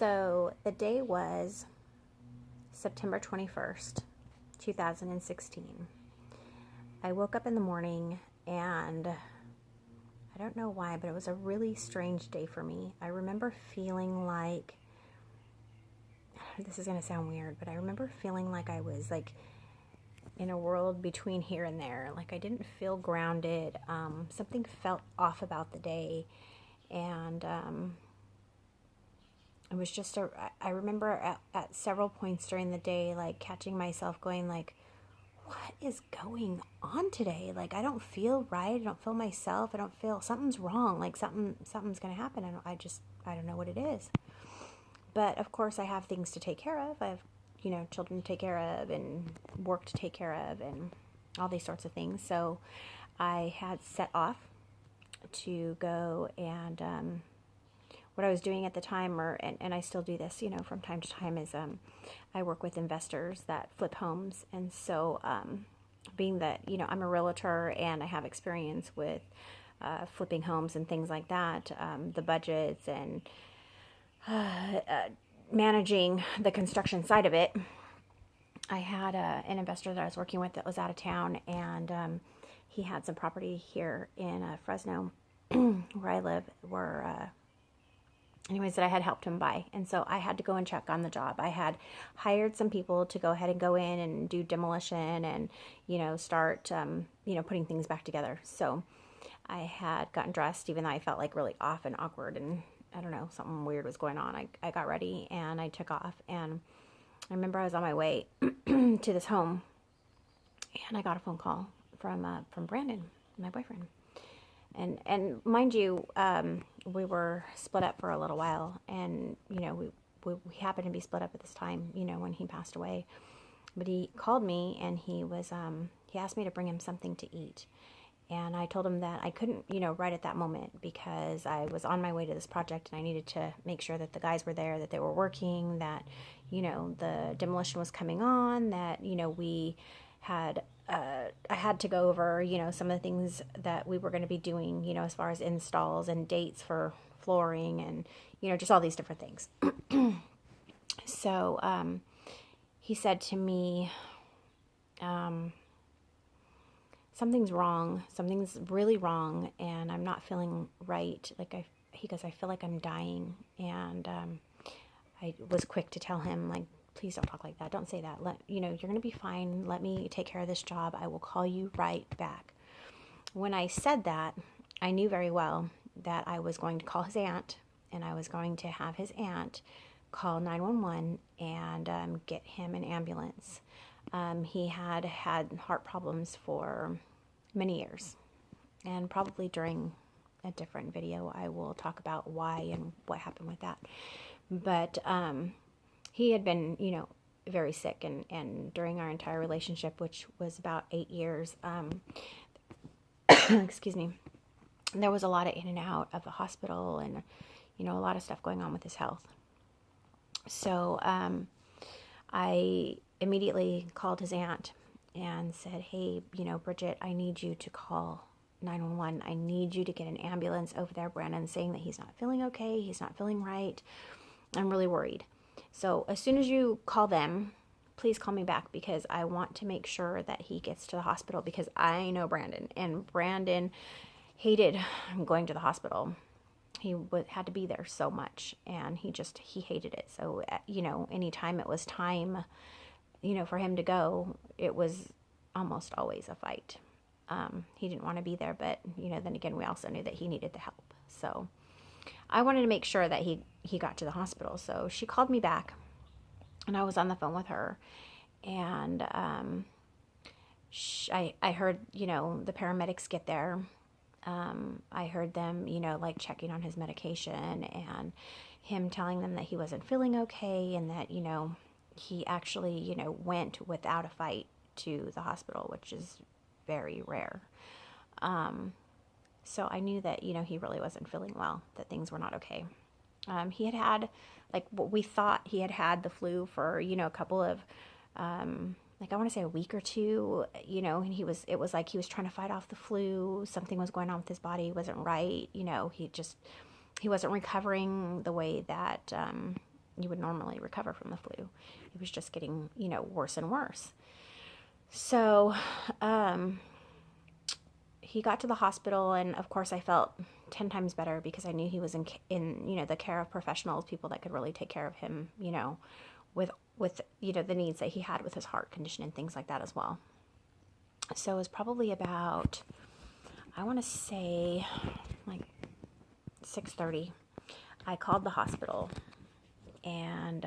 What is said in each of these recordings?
So the day was September 21st, 2016. I woke up in the morning and I don't know why, but it was a really strange day for me. I remember feeling like, this is going to sound weird, but I remember feeling like I was like in a world between here and there. Like I didn't feel grounded. Something felt off about the day. And it was just I remember at several points during the day, like catching myself going like, what is going on today? Like, I don't feel right. I don't feel myself. I don't feel, something's wrong. Like something's going to happen. I don't know what it is. But of course I have things to take care of. I have, children to take care of and work to take care of and all these sorts of things. So I had set off to go and, what I was doing at the time, and I still do this, from time to time, is I work with investors that flip homes. And so being that, I'm a realtor and I have experience with flipping homes and things like that, the budgets and managing the construction side of it, I had an investor that I was working with that was out of town, and he had some property here in Fresno where I live, that I had helped him buy. And so I had to go and check on the job. I had hired some people to go ahead and go in and do demolition and, start, putting things back together. So I had gotten dressed, even though I felt like really off and awkward and I don't know, something weird was going on. I got ready and I took off, and I remember I was on my way to this home and I got a phone call from Brandon, my boyfriend. And mind you, we were split up for a little while, and we happened to be split up at this time, when he passed away. But he called me and he asked me to bring him something to eat, and I told him that I couldn't, right at that moment, because I was on my way to this project and I needed to make sure that the guys were there, that they were working, that the demolition was coming on, that we had. I had to go over, some of the things that we were going to be doing, as far as installs and dates for flooring and, just all these different things. So he said to me, something's wrong. Something's really wrong, and I'm not feeling right. He goes, I feel like I'm dying. And I was quick to tell him, like, please don't talk like that. Don't say that. You're going to be fine. Let me take care of this job. I will call you right back. When I said that, I knew very well that I was going to call his aunt, and I was going to have his aunt call 911 and get him an ambulance. He had heart problems for many years, and probably during a different video I will talk about why and what happened with that. But he had been, very sick, and during our entire relationship, which was about 8 years, excuse me, there was a lot of in and out of the hospital and, a lot of stuff going on with his health. So I immediately called his aunt and said, hey, Bridget, I need you to call 911. I need you to get an ambulance over there. Brandon's saying that he's not feeling okay. He's not feeling right. I'm really worried. So as soon as you call them, please call me back, because I want to make sure that he gets to the hospital, because I know Brandon, and Brandon hated going to the hospital. He had to be there so much, and he hated it. So, anytime it was time, for him to go, it was almost always a fight. He didn't want to be there, but, then again, we also knew that he needed the help. So I wanted to make sure that he got to the hospital. So she called me back, and I was on the phone with her, and I heard, the paramedics get there. I heard them, checking on his medication, and him telling them that he wasn't feeling okay, and that, he actually, went without a fight to the hospital, which is very rare. So I knew that, he really wasn't feeling well, that things were not okay. He had what we thought he had the flu for, a couple of, I want to say a week or two, and it was like he was trying to fight off the flu. Something was going on with his body. He wasn't right. He wasn't recovering the way that, you would normally recover from the flu. It was just getting, worse and worse. So, he got to the hospital, and of course I felt 10 times better because I knew he was in the care of professionals, people that could really take care of him, with the needs that he had with his heart condition and things like that as well. So it was probably about, I want to say, like 6:30. I called the hospital, and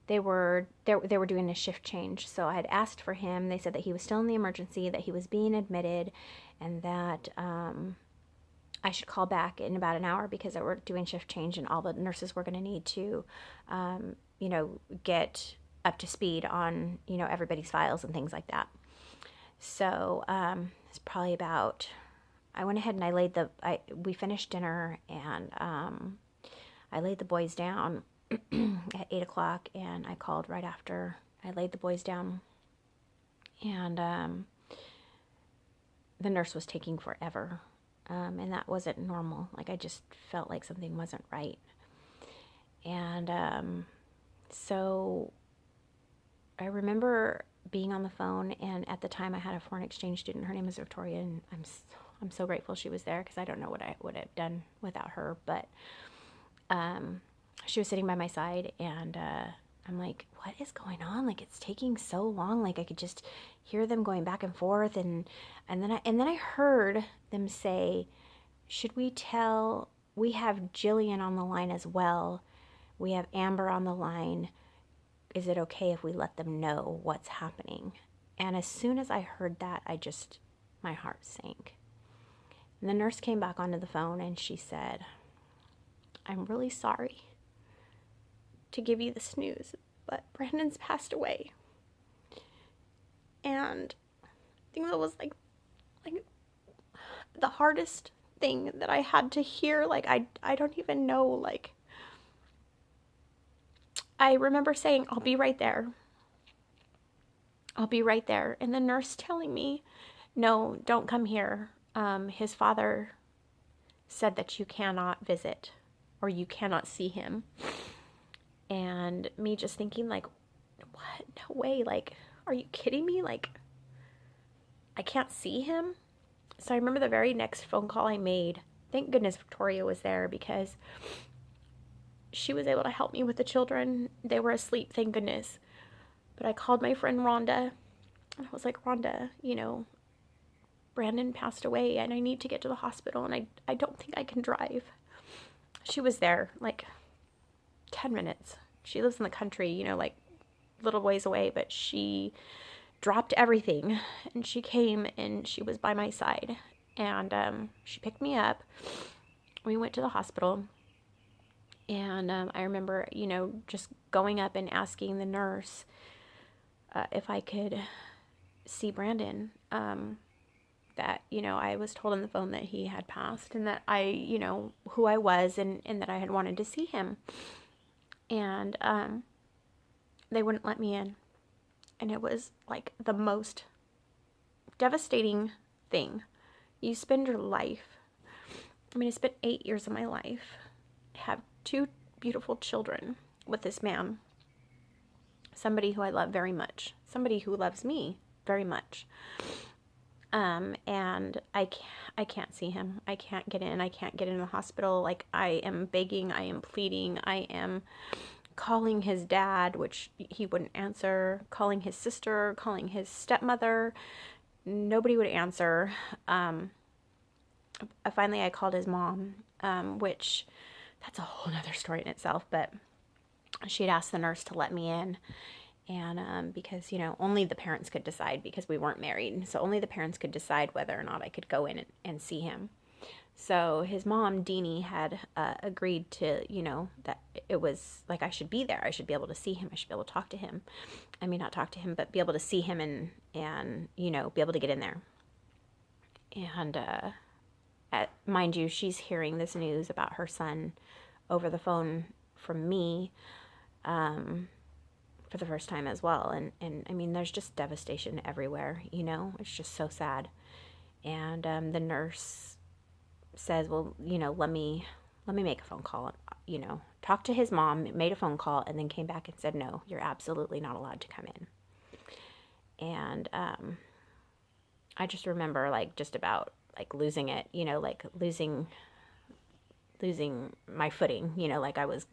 they were doing a shift change. So I had asked for him. They said that he was still in the emergency, that he was being admitted, and that I should call back in about an hour because they were doing shift change, and all the nurses were going to need to, get up to speed on, everybody's files and things like that. So it's probably about, I went ahead and we finished dinner, and I laid the boys down at 8 o'clock, and I called right after I laid the boys down, and the nurse was taking forever, and that wasn't normal. Like, I just felt like something wasn't right. And so I remember being on the phone, and at the time I had a foreign exchange student. Her name is Victoria, and I'm so grateful she was there, because I don't know what I would have done without her. But she was sitting by my side, and I'm like, what is going on? Like, it's taking so long. Like, I could just hear them going back and forth, and then I heard them say, should we tell, we have Jillian on the line as well. We have Amber on the line. Is it okay if we let them know what's happening? And as soon as I heard that, my heart sank. And the nurse came back onto the phone, and she said, I'm really sorry to give you this news, but Brandon's passed away. And I think that was like the hardest thing that I had to hear. Like, I don't even know, like, I remember saying, I'll be right there. I'll be right there. And the nurse telling me, no, don't come here. His father said that you cannot visit, or you cannot see him. And me just thinking, like, what? No way. Like, are you kidding me? Like, I can't see him? So I remember the very next phone call I made. Thank goodness Victoria was there, because she was able to help me with the children. They were asleep, thank goodness. But I called my friend Rhonda, and I was like, Rhonda, Brandon passed away, and I need to get to the hospital, and I don't think I can drive. She was there, like, 10 minutes. She lives in the country, like, little ways away, but she dropped everything, and she came, and she was by my side, and she picked me up. We went to the hospital, and I remember, just going up and asking the nurse if I could see Brandon. That, I was told on the phone that he had passed, and that I, who I was, and that I had wanted to see him. And they wouldn't let me in. And it was like the most devastating thing. You spend your life, I spent 8 years of my life, have 2 beautiful children with this man, somebody who I love very much, somebody who loves me very much. And I can't see him. I can't get in. I can't get in the hospital. Like, I am begging. I am pleading. I am calling his dad, which he wouldn't answer, calling his sister, calling his stepmother. Nobody would answer. Finally, I called his mom, which that's a whole nother story in itself, but she had asked the nurse to let me in. And because, only the parents could decide, because we weren't married. So only the parents could decide whether or not I could go in and see him. So his mom, Deanie, had agreed to, that it was like I should be there. I should be able to see him. I should be able to talk to him. I mean, not talk to him, but be able to see him and be able to get in there. And mind you, she's hearing this news about her son over the phone from me. For the first time as well. And there's just devastation everywhere, it's just so sad. And the nurse says, well, let me let me make a phone call, talked to his mom, made a phone call, and then came back and said, no, you're absolutely not allowed to come in. And I just remember like just about like losing it, like losing my footing, like I was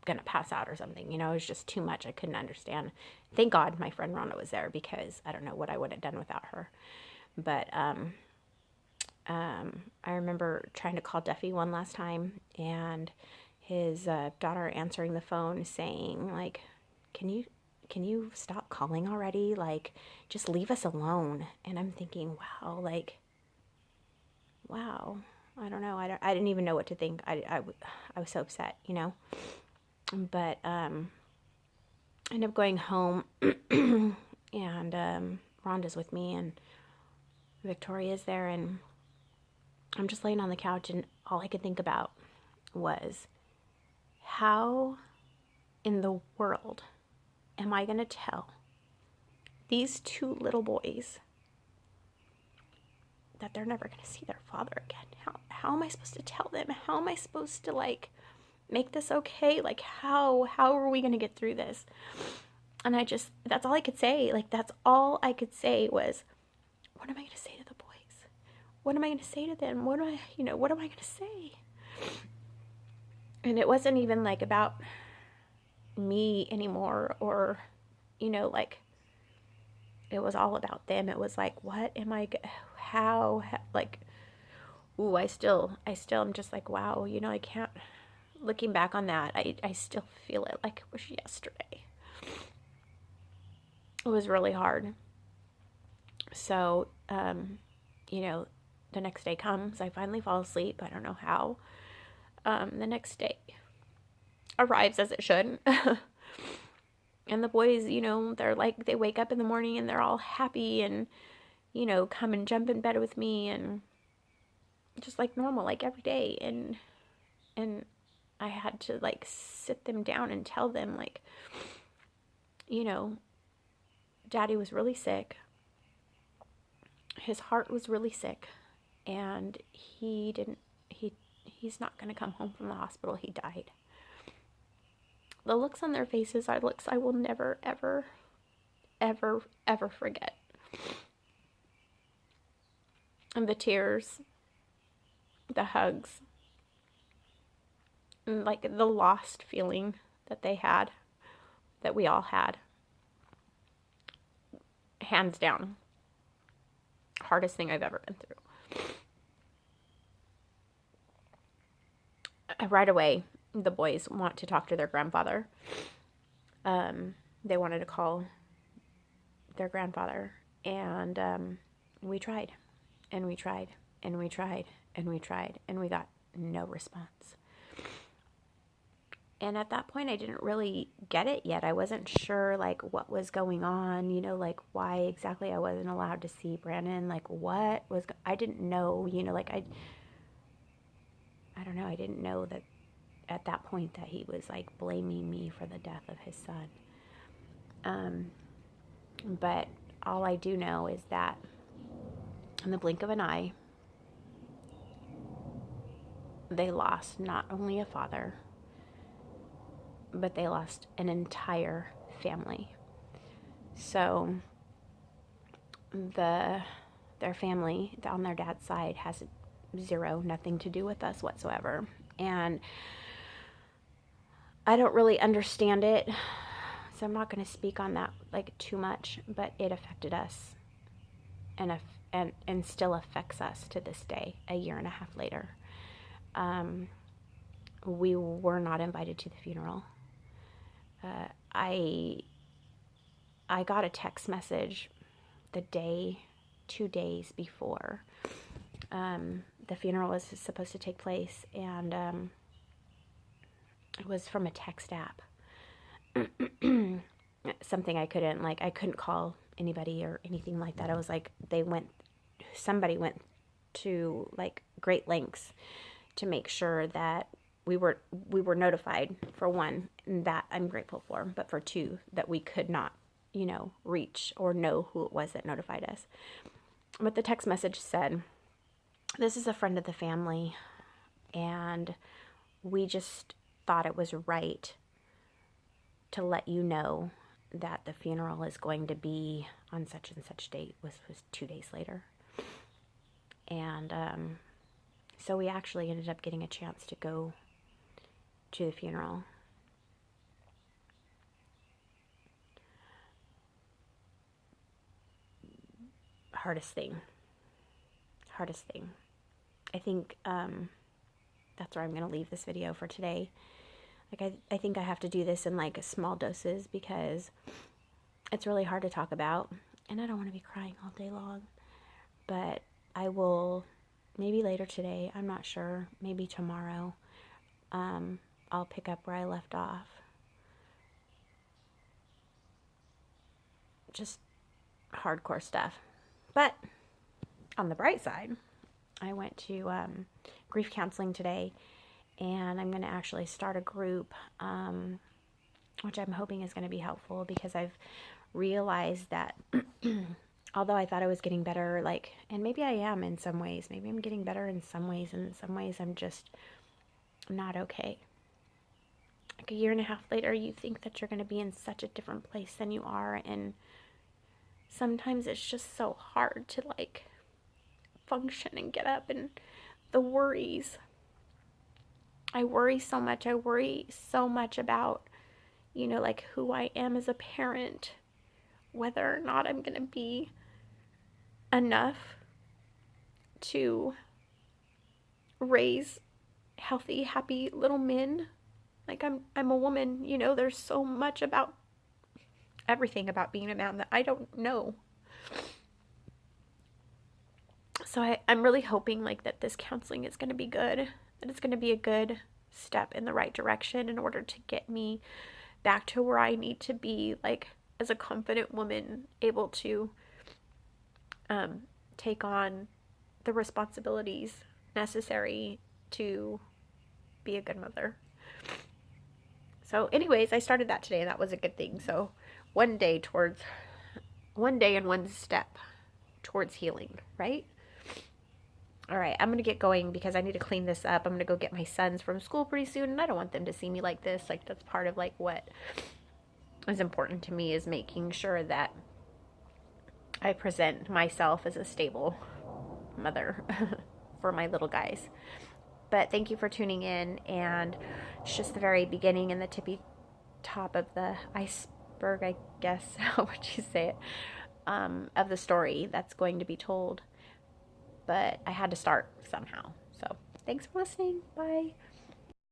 gonna pass out or something. It was just too much. I couldn't understand. Thank God my friend Rhonda was there, because I don't know what I would have done without her. But I remember trying to call Duffy one last time, and his daughter answering the phone saying, like, can you stop calling already? Like, just leave us alone. And I'm thinking, wow, I don't know. I didn't even know what to think. I was so upset, But I ended up going home, and Rhonda's with me, and Victoria's there, and I'm just laying on the couch, and all I could think about was, how in the world am I going to tell these two little boys that they're never going to see their father again? How am I supposed to tell them? How am I supposed to, like, make this okay? Like, how are we going to get through this? And that's all I could say. Like, that's all I could say was, what am I going to say to the boys? What am I going to say to them? What am I going to say? And it wasn't even like about me anymore, or, like, it was all about them. It was like, what am I, how, like, ooh, I still am just like, wow, I can't, looking back on that, I still feel it like it was yesterday. It was really hard. So, the next day comes, I finally fall asleep. I don't know how. The next day arrives as it should. And the boys, they're like, they wake up in the morning and they're all happy and, come and jump in bed with me and just like normal, like every day. And I had to like sit them down and tell them, like, Daddy was really sick. His heart was really sick, and he's not going to come home from the hospital. He died. The looks on their faces are looks I will never, ever, ever, ever forget. And the tears, the hugs, and like the lost feeling that they had, that we all had. Hands down, hardest thing I've ever been through. Right away, the boys want to talk to their grandfather. They wanted to call their grandfather, and we tried, and we tried, and we tried, and we tried, and we got no response. And at that point, I didn't really get it yet. I wasn't sure, like, what was going on, like, why exactly I wasn't allowed to see Brandon, like, what was, I didn't know, like, I don't know, I didn't know that at that point that he was, like, blaming me for the death of his son. But all I do know is that in the blink of an eye, they lost not only a father, but they lost an entire family. So their family on their dad's side has nothing to do with us whatsoever. And I don't really understand it, so I'm not going to speak on that like too much, but it affected us and still affects us to this day, a year and a half later. We were not invited to the funeral. I got a text message the day, 2 days before the funeral was supposed to take place, and it was from a text app. Something I couldn't call anybody or anything like that. I was like, somebody went to like great lengths to make sure that we were notified, for one, and that I'm grateful for, but for two, that we could not, reach or know who it was that notified us. But the text message said, "This is a friend of the family, and we just thought it was right to let you know that the funeral is going to be on such and such date. Was 2 days later. And so we actually ended up getting a chance to go to the funeral. Hardest thing. I think that's where I'm going to leave this video for today. Like, I think I have to do this in like small doses because it's really hard to talk about, and I don't want to be crying all day long. But I will, maybe later today, I'm not sure, maybe tomorrow, I'll pick up where I left off. Just hardcore stuff. But on the bright side, I went to grief counseling today, and I'm going to actually start a group, which I'm hoping is going to be helpful, because I've realized that although I thought I was getting better, like, and maybe I am in some ways, maybe I'm getting better in some ways, and in some ways I'm just not okay. Like a year and a half later, you think that you're going to be in such a different place than you are, and sometimes it's just so hard to like function and get up, and the worries. I worry so much. I worry so much about, like who I am as a parent, whether or not I'm going to be enough to raise healthy, happy little men. Like I'm a woman, there's so much about everything about being a man that I don't know. So I'm really hoping like that this counseling is going to be good, that it's going to be a good step in the right direction in order to get me back to where I need to be, like as a confident woman, able to take on the responsibilities necessary to be a good mother. So anyways, I started that today, and that was a good thing. So one day and one step towards healing, right? All right, I'm going to get going because I need to clean this up. I'm going to go get my sons from school pretty soon, and I don't want them to see me like this. Like, that's part of like what is important to me, is making sure that I present myself as a stable mother for my little guys. But thank you for tuning in, and it's just the very beginning and the tippy top of the iceberg, I guess, how would you say it, of the story that's going to be told. But I had to start somehow. So thanks for listening. Bye.